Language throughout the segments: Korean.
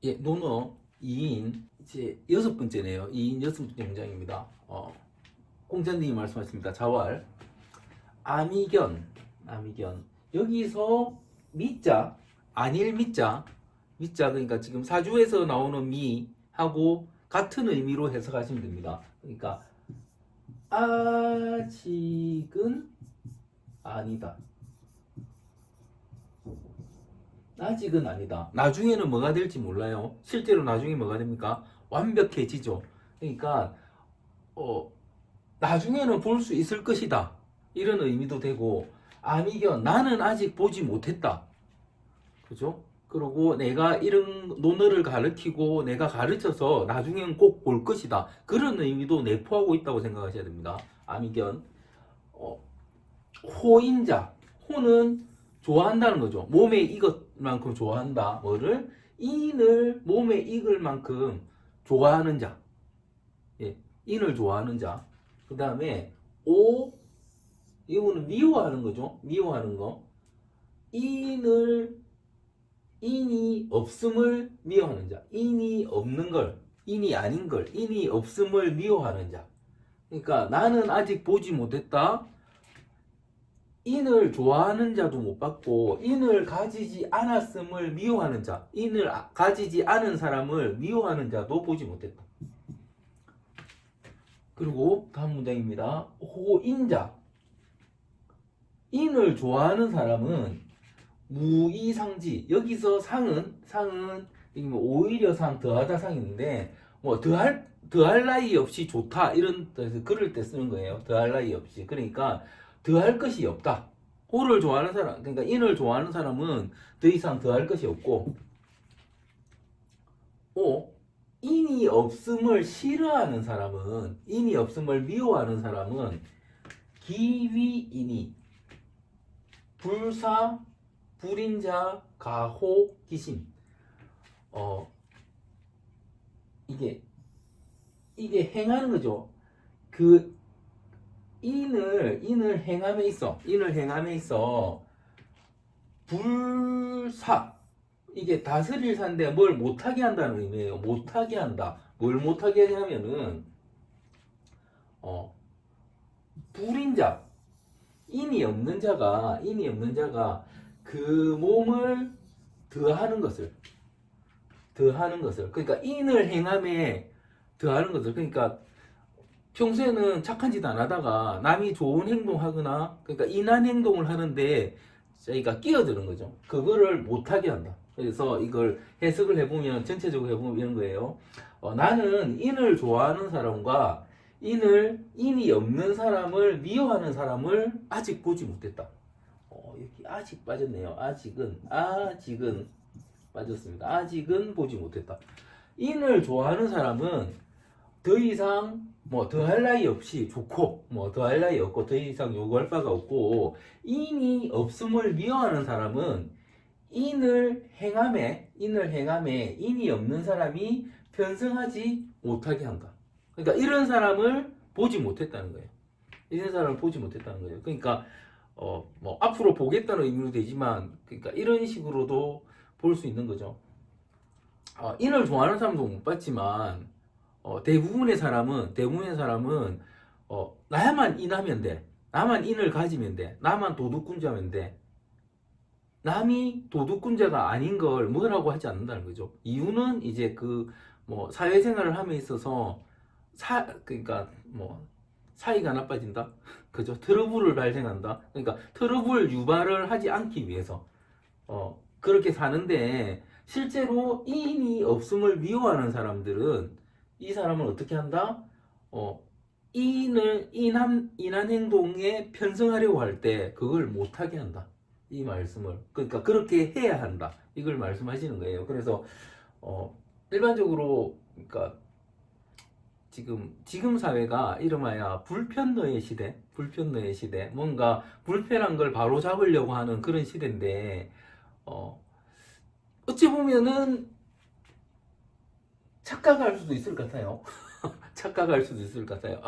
예, 논어 2인 이제 여섯 번째네요. 2인 여섯 번째 문장입니다. 공자님이 말씀하십니다. 자왈 아미견, 아미견. 여기서 미자, 아닐 미자, 미자 그러니까 지금 사주에서 나오는 미하고 같은 의미로 해석하시면 됩니다. 그러니까 아직은 아니다. 아직은 아니다. 나중에는 뭐가 될지 몰라요. 실제로 나중에 뭐가 됩니까? 완벽해지죠. 그러니까 어, 나중에는 볼 수 있을 것이다. 이런 의미도 되고 아니견 나는 아직 보지 못했다. 그죠? 그리고 내가 이런 논어를 가르치고 내가 가르쳐서 나중에는 꼭 볼 것이다. 그런 의미도 내포하고 있다고 생각하셔야 됩니다. 아미견. 어, 호인자. 호는 좋아한다는 거죠. 몸에 익을 만큼 좋아한다. 뭐를? 인을 몸에 익을 만큼 좋아하는 자. 예, 인을 좋아하는 자. 그 다음에 오, 이거는 미워하는 거죠. 미워하는 거. 인을 인이 없음을 미워하는 자. 인이 없는 걸, 인이 아닌 걸, 인이 없음을 미워하는 자. 그러니까 나는 아직 보지 못했다. 인을 좋아하는 자도 못 봤고 인을 가지지 않았음을 미워하는 자, 인을 가지지 않은 사람을 미워하는 자도 보지 못했다. 그리고 다음 문장입니다. 호인자. 인을 좋아하는 사람은 무이상지. 여기서 상은 뭐 오히려 상 더하다 상인데 뭐 더할 나위 없이 좋다 이런 뜻에서 그럴 때 쓰는 거예요. 더할 나위 없이. 그러니까 더할 것이 없다. 호를 좋아하는 사람, 그러니까 인을 좋아하는 사람은 더 이상 더할 것이 없고, 오, 인이 없음을 싫어하는 사람은, 인이 없음을 미워하는 사람은 기위인이 불사, 불인자, 가호, 기심. 어, 이게, 이게 행하는 거죠. 그, 인을 행함에 있어, 불사, 이게 다스릴 사인데 뭘 못하게 한다는 의미예요. 못하게 한다. 뭘 못하게 하냐면은, 어, 불인자, 인이 없는 자가 그 몸을 더하는 것을, 그러니까 인을 행함에 더하는 것을, 그러니까 평소에는 착한 짓 안 하다가 남이 좋은 행동하거나 그러니까 인한 행동을 하는데 저희가 끼어드는 거죠. 그거를 못하게 한다. 그래서 이걸 해석을 해보면 전체적으로 해보면 이런 거예요. 나는 인을 좋아하는 사람과 인이 없는 사람을 미워하는 사람을 아직 보지 못했다. 여기 아직 빠졌네요. 아직은 빠졌습니다. 아직은 보지 못했다. 인을 좋아하는 사람은 더 이상 뭐 더할 나위 없이 좋고 뭐 더할 나위 없고 더 이상 요구할 바가 없고 인이 없음을 미워하는 사람은 인을 행함에 인이 없는 사람이 편승하지 못하게 한다. 그러니까 이런 사람을 보지 못했다는 거예요. 이런 사람을 보지 못했다는 거예요. 그러니까 뭐 앞으로 보겠다는 의미로 되지만 그러니까 이런 식으로도 볼 수 있는 거죠. 인을 좋아하는 사람도 못 봤지만 대부분의 사람은 나야만 인하면 돼. 나만 인을 가지면 돼. 나만 도둑꾼자면 돼. 남이 도둑꾼자가 아닌 걸 뭐라고 하지 않는다는 거죠. 이유는 이제 그 뭐 사회생활을 함에 있어서 그러니까 뭐 사이가 나빠진다. 그죠? 트러블을 발생한다. 그러니까 트러블 유발을 하지 않기 위해서 그렇게 사는데 실제로 인이 없음을 미워하는 사람들은 이 사람을 어떻게 한다? 어, 인한 행동에 편승하려고 할 때 그걸 못하게 한다. 이 말씀을. 그러니까 그렇게 해야 한다. 이걸 말씀하시는 거예요. 그래서, 일반적으로, 그러니까 지금 사회가 이름하여 불편너의 시대, 뭔가 불편한 걸 바로 잡으려고 하는 그런 시대인데, 어, 어찌 보면은 착각할 수도 있을 것 같아요. 착각할 수도 있을 것 같아요.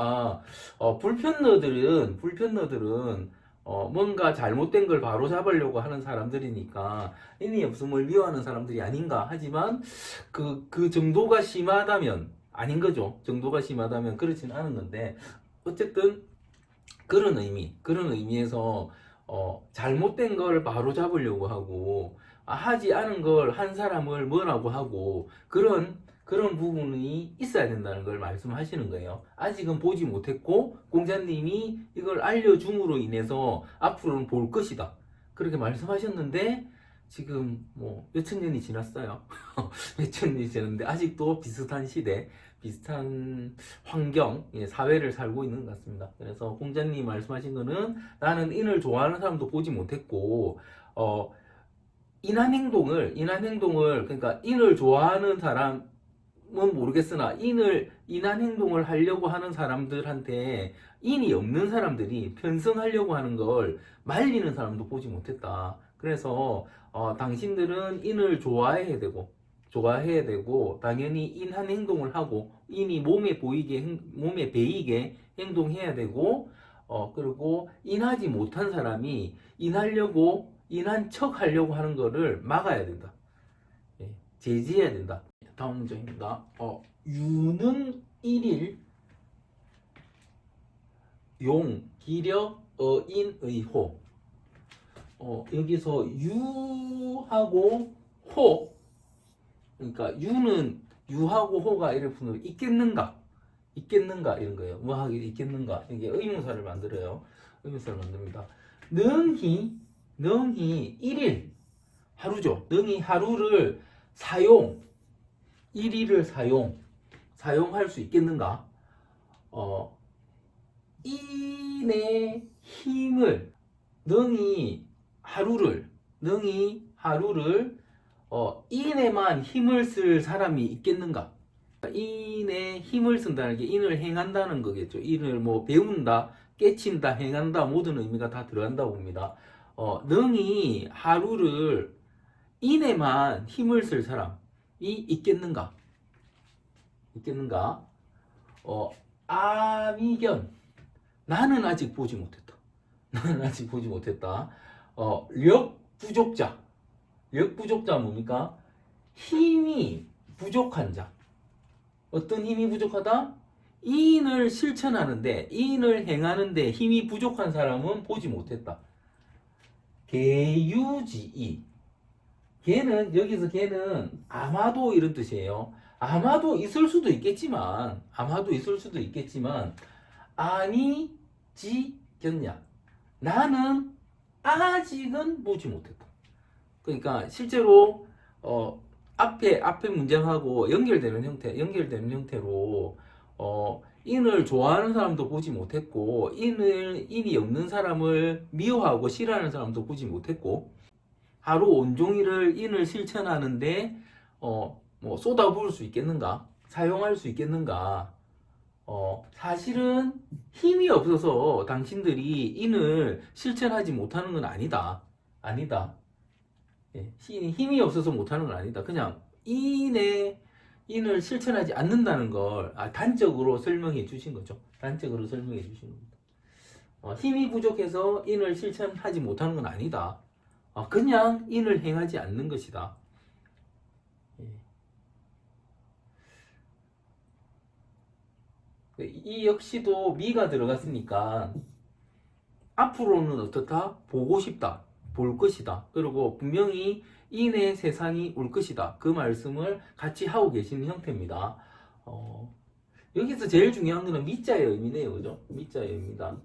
불편러들은 뭔가 잘못된 걸 바로 잡으려고 하는 사람들이니까 인이 없음을 미워하는 사람들이 아닌가. 하지만 그 정도가 심하다면 아닌 거죠. 정도가 심하다면 그렇진 않은 건데, 어쨌든 그런 의미에서 잘못된 걸 바로 잡으려고 하고, 하지 않은 걸 한 사람을 뭐라고 하고, 그런 부분이 있어야 된다는 걸 말씀하시는 거예요. 아직은 보지 못했고 공자님이 이걸 알려줌으로 인해서 앞으로는 볼 것이다, 그렇게 말씀하셨는데, 지금 뭐 몇천 년이 지났어요. 몇천 년이 지났는데 아직도 비슷한 시대, 비슷한 환경, 사회를 살고 있는 것 같습니다. 그래서 공자님 말씀하신 거는, 나는 인을 좋아하는 사람도 보지 못했고, 인한 행동을, 그러니까 인을 좋아하는 사람은 모르겠으나 인한 행동을 하려고 하는 사람들한테 인이 없는 사람들이 편성하려고 하는 걸 말리는 사람도 보지 못했다. 그래서 당신들은 인을 좋아해야 되고 당연히 인한 행동을 하고, 인이 몸에 배이게 행동해야 되고, 그리고 인하지 못한 사람이 인한 척 하려고 하는 거를 막아야 된다. 예, 제지해야 된다. 다음 문장입니다. 유는 일일, 용, 기력, 어인의 호. 여기서 유하고 호, 그러니까 유하고 호가 이렇게 붙는 있겠는가 이런 거예요. 뭐 하기 있겠는가, 이게 의문사를 만들어요. 의문사를 만듭니다. 능히 일일, 하루죠. 능히 하루를 일일을 사용할 수 있겠는가? 인의 힘을, 능히 하루를 인에만 힘을 쓸 사람이 있겠는가? 인에 힘을 쓴다는 게 인을 행한다는 거겠죠. 인을 뭐 배운다, 깨친다, 행한다, 모든 의미가 다 들어간다고 봅니다. 능히 하루를 인에만 힘을 쓸 사람이 있겠는가? 아미견, 나는 아직 보지 못했다. 력부족자 뭡니까? 힘이 부족한 자. 어떤 힘이 부족하다? 인을 실천하는데, 인을 행하는데 힘이 부족한 사람은 보지 못했다. 개유지이, 여기서 개는 아마도 이런 뜻이에요. 아마도 있을 수도 있겠지만 아니지견냐, 나는 아직은 보지 못했다. 그러니까 실제로 앞에 문장하고 연결되는 형태로 인을 좋아하는 사람도 보지 못했고, 인이 없는 사람을 미워하고 싫어하는 사람도 보지 못했고, 하루 온종일을 인을 실천하는데 뭐 쏟아부을 수 있겠는가? 사용할 수 있겠는가? 사실은 힘이 없어서 당신들이 인을 실천하지 못하는 건 아니다. 예, 힘이 없어서 못하는 건 아니다. 그냥 인을 실천하지 않는다는 걸 단적으로 설명해 주신 거죠. 힘이 부족해서 인을 실천하지 못하는 건 아니다. 그냥 인을 행하지 않는 것이다. 이 역시도 미가 들어갔으니까 앞으로는 어떻다? 보고 싶다, 볼 것이다, 그리고 분명히 인의 세상이 올 것이다, 그 말씀을 같이 하고 계시는 형태입니다. 여기서 제일 중요한 거는 미자의 의미네요. 그죠? 미자의 의미다.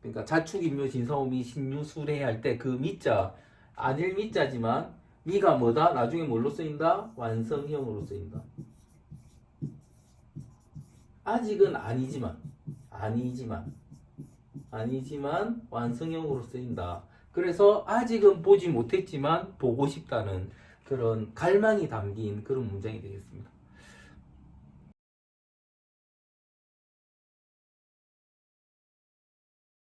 그러니까 자축인묘 진사오미 신유술해 할 때 그 미자, 아닐 미자지만 미가 뭐다? 나중에 뭘로 쓰인다? 완성형으로 쓰인다. 아직은 아니지만 완성형으로 쓰인다. 그래서 아직은 보지 못했지만 보고 싶다는 그런 갈망이 담긴 그런 문장이 되겠습니다.